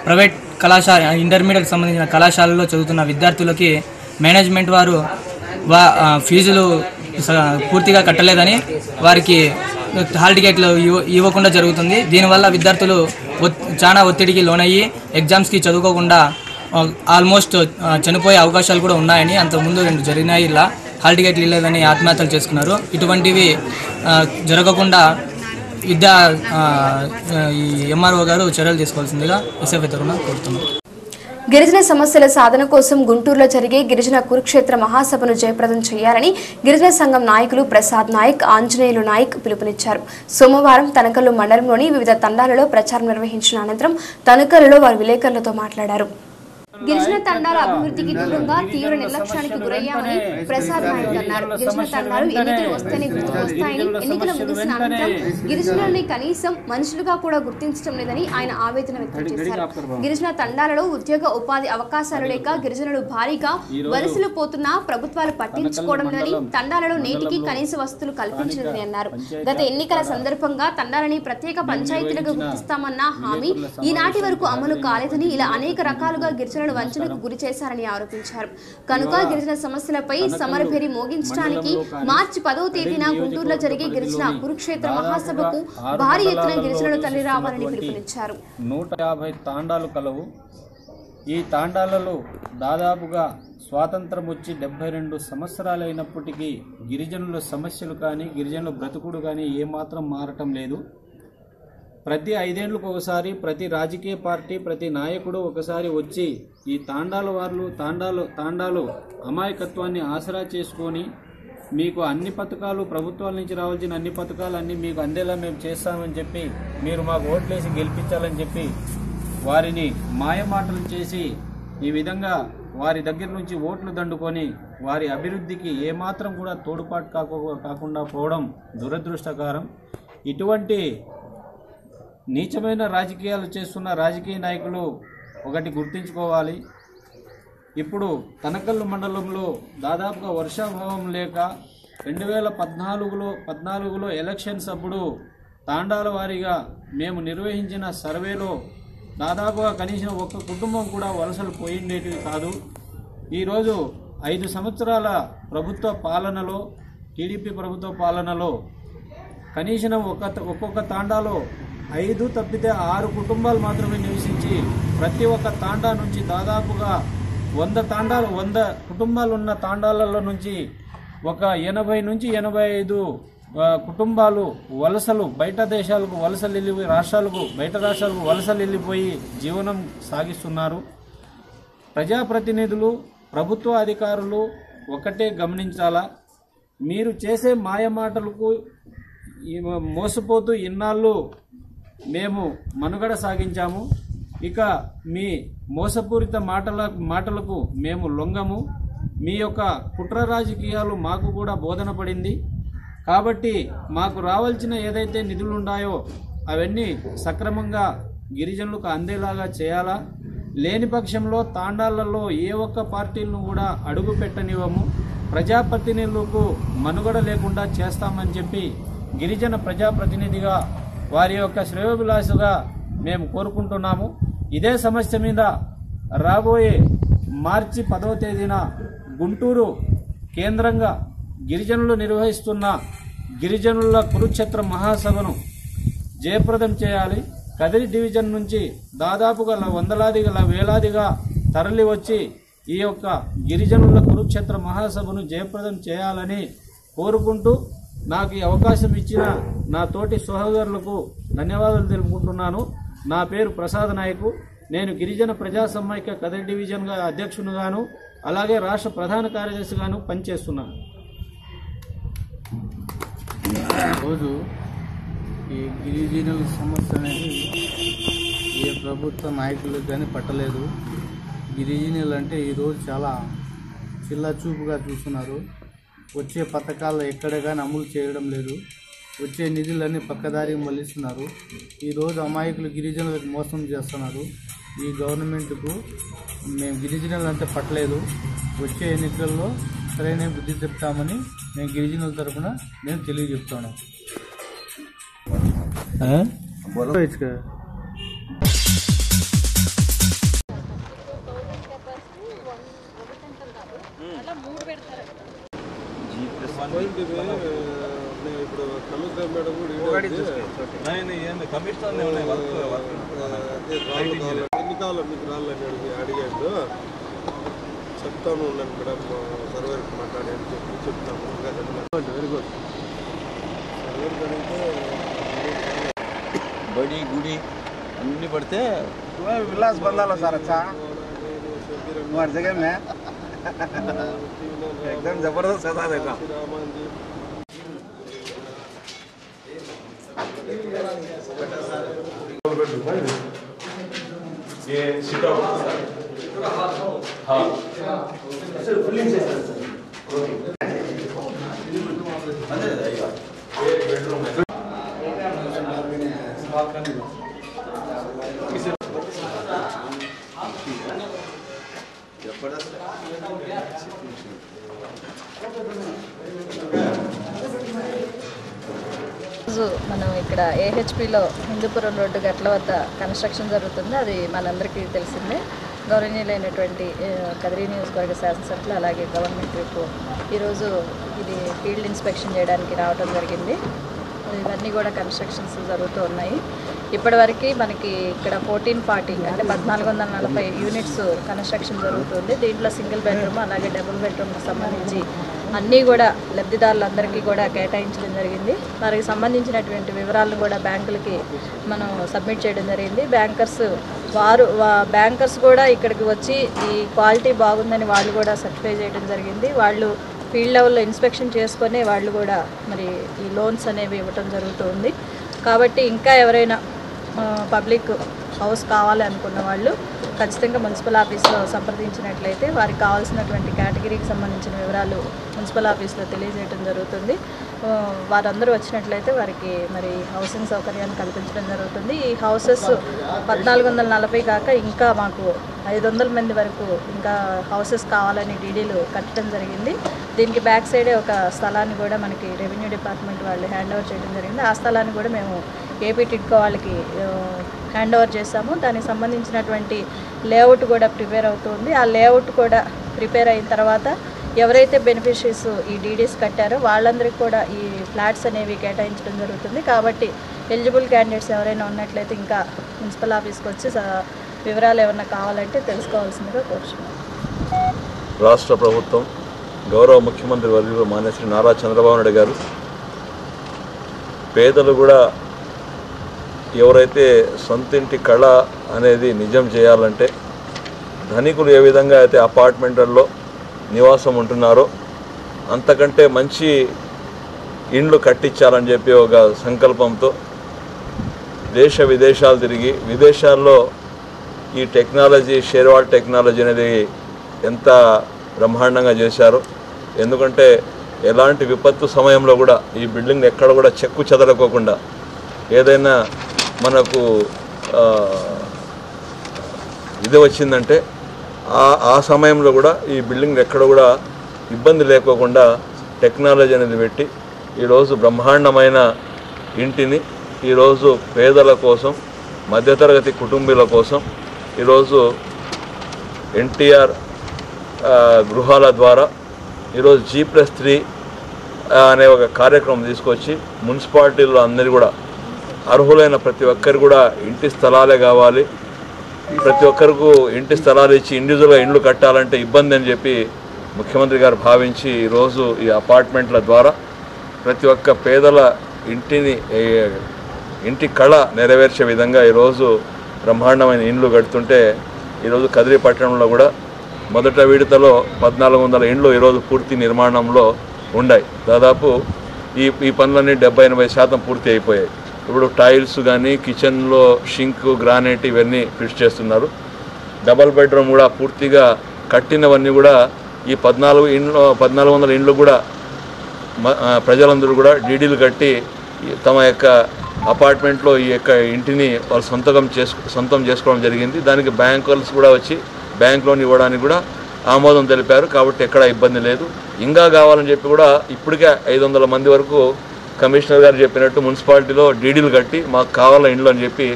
ప్రైవేట్ కళాశాల ఇంటర్మీడియట్కి సంబంధించిన కళాశాలలో చదువుతున్న విద్యార్థులకి మేనేజ్మెంట్ వారు ఫీజులు పూర్తిగా కట్టలేదని వారికి హాల్ టికెట్లు ఇవ్వకుండా జరుగుతుంది. దీనివల్ల విద్యార్థులు చాలా ఒత్తిడికి లోనయ్యి ఎగ్జామ్స్కి చదువుకోకుండా ఆల్మోస్ట్ చనిపోయే అవకాశాలు కూడా ఉన్నాయని, అంతకుముందు 2 జరిగినాయి. ఇలా హాల్ టికెట్లు ఇవ్వలేదని ఆత్మహత్యలు చేసుకున్నారు. ఇటువంటివి జరగకుండా ఈ ఎంఆర్ఓ గారు చర్యలు తీసుకోవాల్సిందిగా ఎస్ఎఫ్ఐ తరఫున కోరుతున్నాం. గిరిజన సమస్యల సాధన కోసం గుంటూరులో జరిగే గిరిజన కురుక్షేత్ర మహాసభను జయప్రదం చేయాలని గిరిజన సంఘం నాయకులు ప్రసాద్ నాయక్, ఆంజనేయులు నాయక్ పిలుపునిచ్చారు. సోమవారం తనకల్లు మండలంలోని వివిధ తండాలలో ప్రచారం నిర్వహించిన అనంతరం తనకల్లులో వారు విలేకరులతో మాట్లాడారు. గిరిజన తండాల అభివృద్ధికి దూరంగా తీవ్ర నిర్లక్ష్యానికి గురయ్యామని ప్రసాద్ నాయక్ అన్నారు. గిరిజన తండాలు ఎన్నికలు వస్తేనే గుర్తుకు వస్తాయని, ఎన్నికలు ముగిసిన అనంతరం గిరిజనులని కనీసం మనుషులుగా కూడా గుర్తించడం లేదని ఆయన ఆవేదన వ్యక్తం చేశారు. గిరిజన తండాలలో ఉద్యోగ ఉపాధి అవకాశాలు లేక గిరిజనులు భారీగా వలసలు పోతున్నా ప్రభుత్వాలు పట్టించుకోవడం లేదని, తండాలలో నేటికి కనీస వసతులు కల్పించలేదని అన్నారు. గత ఎన్నికల సందర్భంగా తండాలని ప్రత్యేక పంచాయతీలుగా గుర్తిస్తామన్న హామీ ఈనాటి వరకు అమలు కాలేదని, ఇలా అనేక రకాలుగా గిరిజనులు వంచనకు గురి చేశారని ఆరోపించారు. కనుక గిరిజన సమస్యలపై సమరభేరి మోగించడానికి మార్చి 10వ తేదీన గుంటూరులో జరిగే గిరిజన కురుక్షేత్ర మహాసభకు భారీ ఎత్తున గిరిజనులు తరలి రావాలని పిలుపునిచ్చారు. 150 తాండాలు కలవు. ఈ తాండాలలో దాదాపుగా స్వాతంత్రం వచ్చి 72 సంవత్సరాలైనప్పటికీ గిరిజనుల సమస్యలు కానీ గిరిజనుల బ్రతుకుడు కానీ ఏమాత్రం మారటం లేదు. ప్రతి 5 ఏళ్లకు ఒకసారి ప్రతి రాజకీయ పార్టీ ప్రతి నాయకుడు ఒకసారి వచ్చి ఈ తాండాలు అమాయకత్వాన్ని ఆసరా చేసుకొని మీకు అన్ని పథకాలు ప్రభుత్వాల నుంచి రావాల్సిన అన్ని పథకాలు అన్నీ మీకు అందేలా మేము చేస్తామని చెప్పి మీరు మాకు ఓట్లేసి గెలిపించాలని చెప్పి వారిని మాయమాటలు చేసి ఈ విధంగా వారి దగ్గర నుంచి ఓట్లు దండుకొని వారి అభివృద్ధికి ఏమాత్రం కూడా తోడ్పాటు కాకుండా పోవడం దురదృష్టకరం. ఇటువంటి నీచమైన రాజకీయాలు చేస్తున్న రాజకీయ నాయకులు ఒకటి గుర్తుంచుకోవాలి. ఇప్పుడు తనకల్లు మండలంలో దాదాపుగా వర్షాభావం లేక 2014లో ఎలక్షన్స్ అప్పుడు తాండాల వారీగా మేము నిర్వహించిన సర్వేలో దాదాపుగా కనీసం ఒక్క కుటుంబం కూడా వలసలు పోయిండేటివి కాదు. ఈరోజు 5 సంవత్సరాల ప్రభుత్వ పాలనలో, టీడీపీ ప్రభుత్వ పాలనలో కనీసం ఒక్కొక్క తాండాలో 5 తప్పితే 6 కుటుంబాలు మాత్రమే నివసించి ప్రతి ఒక్క తాండా నుంచి దాదాపుగా 100 కుటుంబాలు ఉన్న తాండాలలో నుంచి ఒక 80 నుంచి 85 కుటుంబాలు వలసలు బయట దేశాలకు వలసలు వెళ్ళిపోయి బయట రాష్ట్రాలకు వలసలు వెళ్ళిపోయి జీవనం సాగిస్తున్నారు. ప్రజాప్రతినిధులు, ప్రభుత్వ అధికారులు ఒకటే గమనించాలా, మీరు చేసే మాయమాటలకు మోసపోతూ ఇన్నాళ్ళు మేము మనుగడ సాగించాము. ఇక మీ మోసపూరిత మాటలకు మేము లొంగము. మీ యొక్క కుట్ర రాజకీయాలు మాకు కూడా బోధన పడింది. కాబట్టి మాకు రావాల్సిన ఏదైతే నిధులున్నాయో అవన్నీ సక్రమంగా గిరిజనులకు అందేలాగా చేయాలా. లేని పక్షంలో తాండాలలో ఏ ఒక్క పార్టీలను కూడా అడుగు పెట్టనివ్వము. ప్రజాప్రతినిధులకు మనుగడ లేకుండా చేస్తామని చెప్పి గిరిజన ప్రజాప్రతినిధిగా వారి యొక్క శ్రేయోభిలాషగా మేము కోరుకుంటున్నాము. ఇదే సమస్య మీద రాబోయే మార్చి 10వ తేదీన గుంటూరు కేంద్రంగా గిరిజనులు నిర్వహిస్తున్న గిరిజనుల కురుక్షేత్ర మహాసభను జయప్రదం చేయాలి. కదిరి డివిజన్ నుంచి దాదాపుగా వందలాదిగా వేలాదిగా తరలి వచ్చి ఈ యొక్క గిరిజనుల కురుక్షేత్ర మహాసభను జయప్రదం చేయాలని కోరుకుంటూ నాకు ఈ అవకాశం ఇచ్చిన నా తోటి సహోదరులకు ధన్యవాదాలు తెలుపుకుంటున్నాను. నా పేరు ప్రసాద్ నాయకు. నేను గిరిజన ప్రజా సమైక్య కదిరి డివిజన్గా అధ్యక్షునిగాను అలాగే రాష్ట్ర ప్రధాన కార్యదర్శిగాను పనిచేస్తున్నాను. రోజు ఈ గిరిజనుల సమస్య అనేది ఏ ప్రభుత్వ నాయకులకు కానీ పట్టలేదు. గిరిజనులు అంటే ఈరోజు చాలా చిల్లచూపుగా చూస్తున్నారు. వచ్చే పథకాలు ఎక్కడ కానీ అమలు చేయడం లేదు. వచ్చే నిధులన్నీ పక్కదారికి మళ్లిస్తున్నారు. ఈరోజు అమాయకులు గిరిజనులకు మోసం చేస్తున్నారు. ఈ గవర్నమెంట్కు మేము గిరిజనులు అంటే పట్టలేదు. వచ్చే ఎన్నికల్లో సరైన బుద్ధి చెప్తామని మేము గిరిజనుల తరఫున నేను తెలియజెప్తాను. ఇప్పుడు కమిషనర్ మేడం కూడా కమిషనర్ ఎన్ని కావాలి మీకు రాళ్ళని అడిగాడు. చెప్తాను ఉండండి మేడం, సర్వేకి మాట్లాడి అని చెప్పి చెప్తాము. Very good. సర్వేకి జరిగితే బడి గుడి అన్ని పడితే విలాస్ బందాలో సార్ అచ్చా हर जगह में एकदम जबरदस्त सजा देगा. ये सिट आउट हाँ फुलिंग से सर ये बेडरूम है. మనం ఇక్కడ ఏహెచ్పిలో హిందూపురం రోడ్డు గట్ల వద్ద కన్స్ట్రక్షన్ జరుగుతుంది. అది మనందరికీ తెలిసిందే. గౌరవనీయులైనటువంటి కదిరి నియోజకవర్గ శాసనసభ్యులు అలాగే గవర్నమెంట్ విప్ ఈరోజు ఇది ఫీల్డ్ ఇన్స్పెక్షన్ చేయడానికి రావడం జరిగింది. ఇవన్నీ కూడా కన్స్ట్రక్షన్స్ జరుగుతూ ఉన్నాయి. ఇప్పటివరకు మనకి ఇక్కడ 1440 అంటే 1440 యూనిట్స్ కన్స్ట్రక్షన్ జరుగుతుంది. దీంట్లో సింగిల్ బెడ్రూమ్ అలాగే డబుల్ బెడ్రూమ్కి సంబంధించి అన్నీ కూడా లబ్ధిదారులందరికీ కూడా కేటాయించడం జరిగింది. వారికి సంబంధించినటువంటి వివరాలను కూడా బ్యాంకులకి మనం సబ్మిట్ చేయడం జరిగింది. బ్యాంకర్స్ కూడా ఇక్కడికి వచ్చి ఈ క్వాలిటీ బాగుందని వాళ్ళు కూడా సర్టిఫై చేయడం జరిగింది. వాళ్ళు ఫీల్డ్ లెవెల్లో ఇన్స్పెక్షన్ చేసుకొని వాళ్ళు కూడా మరి ఈ లోన్స్ అనేవి ఇవ్వటం జరుగుతుంది. కాబట్టి ఇంకా ఎవరైనా పబ్లిక్ హౌస్ కావాలి అనుకున్న వాళ్ళు ఖచ్చితంగా మున్సిపల్ ఆఫీస్లో సంప్రదించినట్లయితే వారికి కావాల్సినటువంటి కేటగిరీకి సంబంధించిన వివరాలు మున్సిపల్ ఆఫీస్లో తెలియజేయడం జరుగుతుంది. వారందరూ వచ్చినట్లయితే వారికి మరి హౌసింగ్ సౌకర్యాన్ని కల్పించడం జరుగుతుంది. ఈ హౌసెస్ 1440 కాక ఇంకా మాకు 500 మంది వరకు ఇంకా హౌసెస్ కావాలని డీడీలు కట్టడం జరిగింది. దీనికి బ్యాక్ సైడే ఒక స్థలాన్ని కూడా మనకి రెవెన్యూ డిపార్ట్మెంట్ వాళ్ళు హ్యాండ్ ఓవర్ చేయడం జరిగింది. ఆ స్థలాన్ని కూడా మేము ఏపీ టిడ్కో వాళ్ళకి హ్యాండ్ ఓవర్ చేస్తాము. దానికి సంబంధించినటువంటి లేఅవుట్ కూడా ప్రిపేర్ అవుతుంది. ఆ లేఅవుట్ కూడా ప్రిపేర్ అయిన తర్వాత ఎవరైతే బెనిఫిషరీస్ ఈ డీడీస్ కట్టారో వాళ్ళందరికీ కూడా ఈ ఫ్లాట్స్ అనేవి కేటాయించడం జరుగుతుంది. కాబట్టి ఎలిజిబుల్ క్యాండిడేట్స్ ఎవరైనా ఉన్నట్లయితే ఇంకా మున్సిపల్ ఆఫీస్కి వచ్చి వివరాలు ఏమన్నా కావాలంటే తెలుసుకోవాల్సిందిగా కోరుచున్నాను. రాష్ట్ర ప్రభుత్వం గౌరవ ముఖ్యమంత్రి వర్యులు మాన్యశ్రీ నారా చంద్రబాబు నాయుడు గారు పేదలు కూడా ఎవరైతే సొంతింటి కళ అనేది నిజం చేయాలంటే ధనికులు ఏ విధంగా అయితే అపార్ట్మెంట్లలో నివాసం ఉంటున్నారో అంతకంటే మంచి ఇండ్లు కట్టించాలని చెప్పి ఒక సంకల్పంతో దేశ విదేశాలు తిరిగి విదేశాల్లో ఈ టెక్నాలజీ షేర్వాల్ టెక్నాలజీ అనేది ఎంత బ్రహ్మాండంగా చేశారో. ఎందుకంటే ఎలాంటి విపత్తు సమయంలో కూడా ఈ బిల్డింగ్ ఎక్కడ కూడా చెక్కు చెదరకోకుండా ఏదైనా మనకు ఇది వచ్చిందంటే ఆ సమయంలో కూడా ఈ బిల్డింగ్ ఎక్కడ కూడా ఇబ్బంది లేకోకుండా టెక్నాలజీ అనేది పెట్టి ఈరోజు బ్రహ్మాండమైన ఇంటిని ఈరోజు పేదల కోసం మధ్యతరగతి కుటుంబీల కోసం ఈరోజు ఎన్టీఆర్ గృహాల ద్వారా ఈరోజు G+3 అనే ఒక కార్యక్రమం తీసుకొచ్చి మున్సిపాలిటీలో అందరి కూడా అర్హులైన ప్రతి ఒక్కరు కూడా ఇంటి స్థలాలే కావాలి, ప్రతి ఒక్కరికి ఇంటి స్థలాలు ఇచ్చి ఇండివిజువల్గా ఇండ్లు కట్టాలంటే ఇబ్బంది అని చెప్పి ముఖ్యమంత్రి గారు భావించి ఈరోజు ఈ అపార్ట్మెంట్ల ద్వారా ప్రతి ఒక్క పేదల ఇంటి కళ నెరవేర్చే విధంగా ఈరోజు బ్రహ్మాండమైన ఇండ్లు కడుతుంటే ఈరోజు కదిరి పట్టణంలో కూడా మొదట విడతలో 1400 ఇండ్లు ఈరోజు పూర్తి నిర్మాణంలో ఉన్నాయి. దాదాపు ఈ పనులన్నీ 70-80% పూర్తి అయిపోయాయి. ఇప్పుడు టైల్స్ కానీ కిచెన్లో షింక్ గ్రానైట్ ఇవన్నీ ఫిట్ చేస్తున్నారు. డబల్ బెడ్రూమ్ కూడా పూర్తిగా కట్టినవన్నీ కూడా ఈ 1400 ఇండ్లు కూడా ప్రజలందరూ కూడా డీడీలు కట్టి తమ యొక్క అపార్ట్మెంట్లో ఈ యొక్క ఇంటిని వాళ్ళు సొంతం చేసుకోవడం జరిగింది. దానికి బ్యాంకర్స్ కూడా వచ్చి బ్యాంక్ లోన్ ఇవ్వడానికి కూడా ఆమోదం తెలిపారు. కాబట్టి ఎక్కడ ఇబ్బంది లేదు. ఇంకా కావాలని చెప్పి కూడా ఇప్పటికే 500 మంది వరకు కమిషనర్ గారు చెప్పినట్టు మున్సిపాలిటీలో డీడీలు కట్టి మాకు కావాల ఇండ్లు అని చెప్పి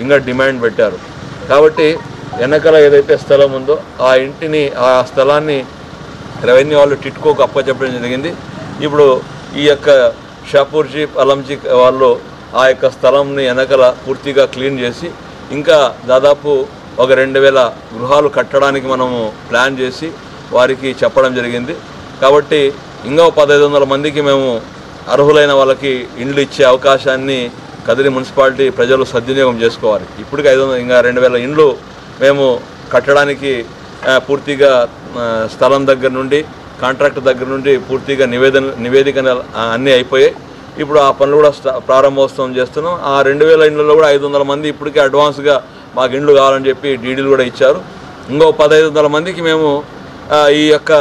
ఇంకా డిమాండ్ పెట్టారు. కాబట్టి వెనకాల ఏదైతే స్థలం ఉందో ఆ స్థలాన్ని రెవెన్యూ వాళ్ళు టిట్కోకు అప్పచెప్పడం జరిగింది. ఇప్పుడు ఈ యొక్క షాపూర్జీ అలంజీ వాళ్ళు ఆ యొక్క స్థలంని వెనకాల పూర్తిగా క్లీన్ చేసి ఇంకా దాదాపు ఒక 2000 గృహాలు కట్టడానికి మనము ప్లాన్ చేసి వారికి చెప్పడం జరిగింది. కాబట్టి ఇంకా 1500 మందికి మేము అర్హులైన వాళ్ళకి ఇండ్లు ఇచ్చే అవకాశాన్ని కదిరి మున్సిపాలిటీ ప్రజలు సద్వినియోగం చేసుకోవాలి. ఇప్పటికి 500 ఇంకా 2000 ఇండ్లు మేము కట్టడానికి పూర్తిగా స్థలం దగ్గర నుండి కాంట్రాక్ట్ దగ్గర నుండి పూర్తిగా నివేదికలు అన్నీ అయిపోయాయి. ఇప్పుడు ఆ పనులు కూడా ప్రారంభోత్సవం చేస్తున్నాం. ఆ 2000 ఇండ్లలో కూడా 500 మంది ఇప్పటికే అడ్వాన్స్గా మాకు ఇండ్లు కావాలని చెప్పి డీడీలు కూడా ఇచ్చారు. ఇంకో 1500 మందికి మేము ఈ యొక్క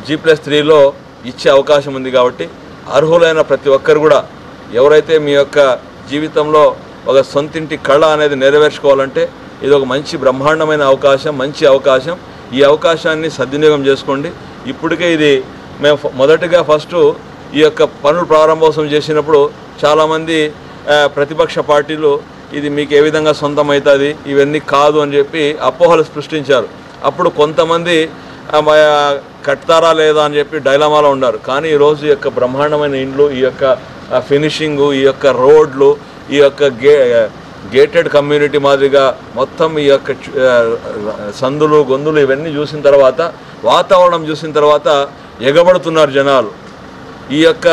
G+3లో ఇచ్చే అవకాశం ఉంది. కాబట్టి అర్హులైన ప్రతి ఒక్కరు కూడా ఎవరైతే మీ యొక్క జీవితంలో ఒక సొంతింటి కళ అనేది నెరవేర్చుకోవాలంటే ఇది ఒక మంచి బ్రహ్మాండమైన అవకాశం, మంచి అవకాశం. ఈ అవకాశాన్ని సద్వినియోగం చేసుకోండి. ఇప్పటికే ఇది మేము మొదటిగా ఈ యొక్క పనులు ప్రారంభోత్సవం చేసినప్పుడు చాలామంది ప్రతిపక్ష పార్టీలు ఇది మీకు ఏ విధంగా సొంతం అవుతుంది, ఇవన్నీ కాదు అని చెప్పి అపోహలు సృష్టించారు. అప్పుడు కొంతమంది కట్టారా లేదా అని చెప్పి డైలమాలో ఉన్నారు. కానీ ఈరోజు ఈ యొక్క బ్రహ్మాండమైన ఇండ్లు, ఈ యొక్క ఫినిషింగు, ఈ యొక్క రోడ్లు, ఈ యొక్క గేటెడ్ కమ్యూనిటీ మాదిరిగా మొత్తం ఈ యొక్క సందులు గొంతులు ఇవన్నీ చూసిన తర్వాత, వాతావరణం చూసిన తర్వాత ఎగబడుతున్నారు జనాలు. ఈ యొక్క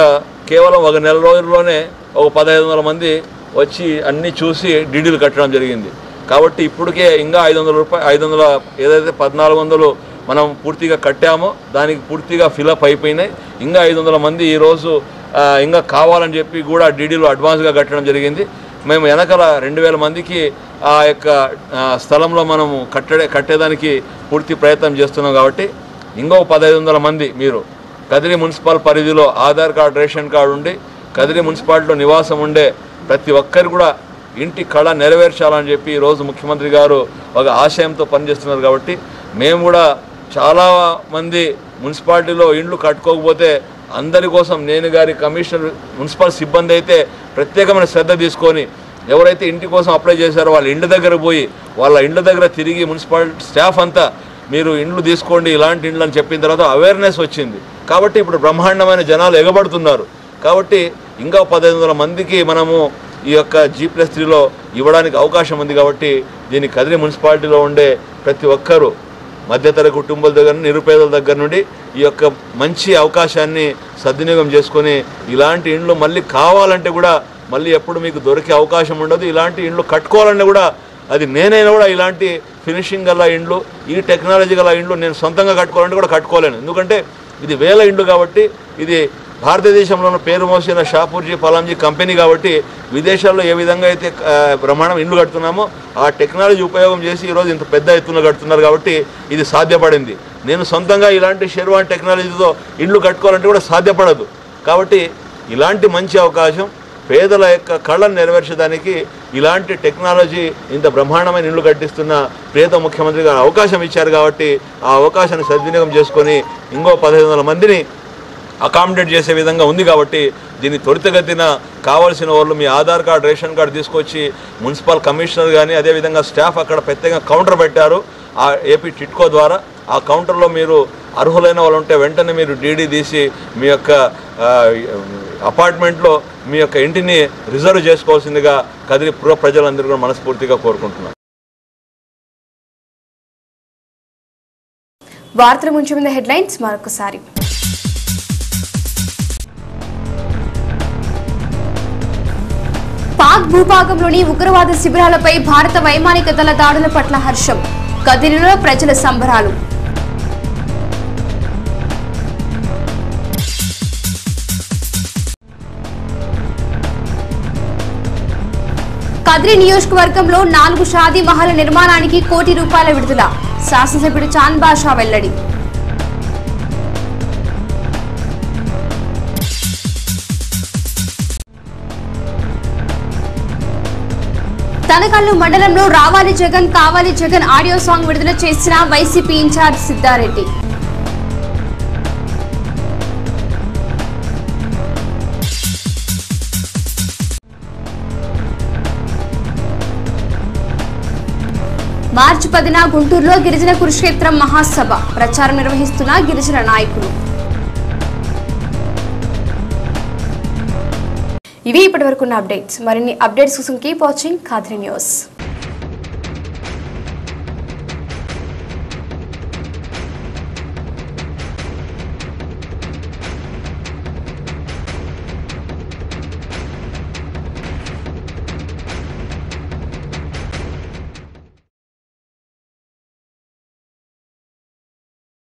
కేవలం ఒక నెల రోజుల్లోనే ఒక 1500 మంది వచ్చి అన్నీ చూసి డీడీలు కట్టడం జరిగింది. కాబట్టి ఇప్పటికే ఇంకా 500 ఏదైతే 1400 మనం పూర్తిగా కట్టామో దానికి పూర్తిగా ఫిలప్ అయిపోయినాయి. ఇంకా 500 మంది ఈరోజు ఇంకా కావాలని చెప్పి కూడా డీడీలు అడ్వాన్స్గా కట్టడం జరిగింది. మేము వెనకాల 2000 మందికి ఆ యొక్క స్థలంలో మనము కట్టేదానికి పూర్తి ప్రయత్నం చేస్తున్నాం. కాబట్టి ఇంకో 1500 మంది మీరు కదిరి మున్సిపల్ పరిధిలో ఆధార్ కార్డు, రేషన్ కార్డు ఉండి కదిరి మున్సిపాలిటీలో నివాసం ఉండే ప్రతి ఒక్కరు కూడా ఇంటి కళ నెరవేర్చాలని చెప్పి ఈరోజు ముఖ్యమంత్రి గారు ఒక ఆశయంతో పనిచేస్తున్నారు. కాబట్టి మేము కూడా చాలామంది మున్సిపాలిటీలో ఇండ్లు కట్టుకోకపోతే అందరి కోసం నేను గారి కమిషనర్ మున్సిపల్ సిబ్బంది అయితే ప్రత్యేకమైన శ్రద్ధ తీసుకొని ఎవరైతే ఇంటి కోసం అప్లై చేశారో వాళ్ళ ఇంటి దగ్గర పోయి వాళ్ళ ఇంటి దగ్గర తిరిగి మున్సిపల్ స్టాఫ్ అంతా మీరు ఇండ్లు తీసుకోండి ఇలాంటి ఇండ్లు అని చెప్పిన తర్వాత అవేర్నెస్ వచ్చింది. కాబట్టి ఇప్పుడు బ్రహ్మాండమైన జనాలు ఎగబడుతున్నారు. కాబట్టి ఇంకా 1500 మందికి మనము ఈ యొక్క G+3లో ఇవ్వడానికి అవకాశం ఉంది. కాబట్టి దీన్ని కదిరి మున్సిపాలిటీలో ఉండే ప్రతి ఒక్కరూ మధ్యతరగతి కుటుంబాల దగ్గర నిరుపేదల దగ్గర నుండి ఈ యొక్క మంచి అవకాశాన్ని సద్వినియోగం చేసుకొని ఇలాంటి ఇండ్లు మళ్ళీ కావాలంటే కూడా మళ్ళీ ఎప్పుడు మీకు దొరికే అవకాశం ఉండదు. ఇలాంటి ఇండ్లు కట్టుకోవాలన్నా కూడా అది నేనైనా కూడా ఇలాంటి ఫినిషింగ్ గల ఇండ్లు ఈ టెక్నాలజీ గల ఇండ్లు నేను సొంతంగా కట్టుకోవాలంటే కూడా కట్టుకోలేను. ఎందుకంటే ఇది వేల ఇండ్లు కాబట్టి ఇది భారతదేశంలో పేరు మోసిన షాపూర్జీ పలాంజీ కంపెనీ కాబట్టి విదేశాల్లో ఏ విధంగా అయితే బ్రహ్మాండం ఇండ్లు కడుతున్నామో ఆ టెక్నాలజీ ఉపయోగం చేసి ఈరోజు ఇంత పెద్ద ఎత్తున కడుతున్నారు. కాబట్టి ఇది సాధ్యపడింది. నేను సొంతంగా ఇలాంటి షెర్వాన్ టెక్నాలజీతో ఇండ్లు కట్టుకోవాలంటే కూడా సాధ్యపడదు. కాబట్టి ఇలాంటి మంచి అవకాశం పేదల యొక్క కళను నెరవేర్చడానికి ఇలాంటి టెక్నాలజీ ఇంత బ్రహ్మాండమైన ఇల్లు కట్టిస్తున్న ప్రియతమ ముఖ్యమంత్రి గారు అవకాశం ఇచ్చారు. కాబట్టి ఆ అవకాశాన్ని సద్వినియోగం చేసుకొని ఇంకో 1500 మందిని అకామిడేట్ చేసే విధంగా ఉంది. కాబట్టి దీన్ని త్వరితగతిన కావాల్సిన వాళ్ళు మీ ఆధార్ కార్డు రేషన్ కార్డు తీసుకొచ్చి మున్సిపల్ కమిషనర్ కానీ అదేవిధంగా స్టాఫ్ అక్కడ ప్రత్యేకంగా కౌంటర్ పెట్టారు ఆ ఏపీ టిట్కో ద్వారా. ఆ కౌంటర్లో మీరు అర్హులైన వాళ్ళు ఉంటే వెంటనే మీరు డీడీ తీసి మీ యొక్క అపార్ట్మెంట్లో మీ యొక్క ఇంటిని రిజర్వ్ చేసుకోవాల్సిందిగా కదిరి పుర ప్రజలందరూ కూడా మనస్ఫూర్తిగా కోరుకుంటున్నారు. వార్తల ముంచే ముందు హెడ్లైన్స్ మరొకసారి. పాక్ భూభాగంలోని ఉగ్రవాద శిబిరాలపై భారత వైమానిక దళ దాడుల పట్ల హర్షం. కదిరిలో ప్రజల సంబరాలు. కదిరి నియోజకవర్గంలో 4 షాదీ మహల్ నిర్మాణానికి ₹1 కోటి విడుదల. శాసనసభ్యుడు చాంద్ బాషా వెల్లడి. తనకల్లు మండలంలో రావాలి జగన్ కావాలి జగన్ ఆడియో సాంగ్ విడుదల చేసిన వైసీపీ ఇన్ఛార్జ్ సిద్ధారెడ్డి. మార్చి 10న గుంటూరులో గిరిజన కురుక్షేత్రం మహాసభ ప్రచారం నిర్వహిస్తున్న గిరిజన నాయకులు. ఇవి ఇప్పటివరకున్న అప్డేట్స్. మరిన్ని అప్డేట్స్ కోసం కీప్ వాచింగ్ కదిరి న్యూస్.